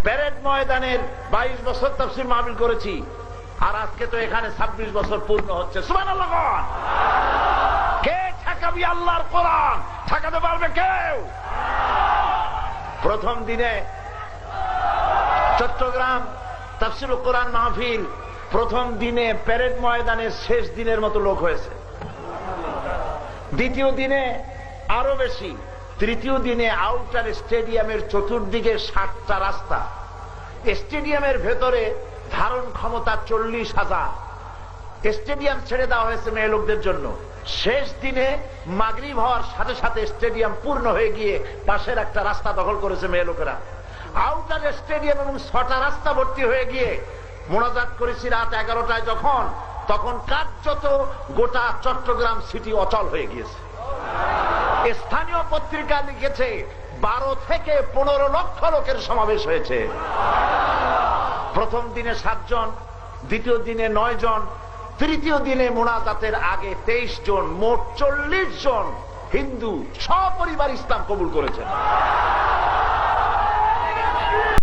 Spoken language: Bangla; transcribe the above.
প্যারেড ময়দানের 22 বছর তাফসীর মাহফিল করেছি, আর আজকে তো এখানে 26 বছর পূর্ণ হচ্ছে। সুবহানাল্লাহ। কে ঠেকাবি আল্লাহর কোরআন? ঠেকাতে পারবে কেউ? প্রথম দিনে চট্টগ্রাম তাফসীরুল কোরআন মাহফিল প্রথম দিনে প্যারেড ময়দানের শেষ দিনের মতো লোক হয়েছে। দ্বিতীয় দিনে আরো বেশি। তৃতীয় দিনে আউটার স্টেডিয়ামের চতুর্দিকে 7টা রাস্তা, স্টেডিয়ামের ভেতরে ধারণ ক্ষমতা 40,000। স্টেডিয়াম ছেড়ে দেওয়া হয়েছে মেয়ে লোকদের জন্য। শেষ দিনে মাগরিব হওয়ার সাথে সাথে স্টেডিয়াম পূর্ণ হয়ে গিয়ে পাশের একটা রাস্তা দখল করেছে মেয়ে লোকেরা। আউটার স্টেডিয়াম এবং 6টা রাস্তা ভর্তি হয়ে গিয়ে মোনাজাত করেছি রাত 11টায় যখন, তখন কার্যত গোটা চট্টগ্রাম সিটি অচল হয়ে গিয়েছে। স্থানীয় পত্রিকা লিখেছে 12 থেকে 15 লক্ষ লোকের সমাবেশ হয়েছে। প্রথম দিনে 7 জন, দ্বিতীয় দিনে 9 জন, তৃতীয় দিনে মোনাজাতের আগে 23 জন, মোট 40 জন হিন্দু সপরিবার ইসলাম কবুল করেছেন।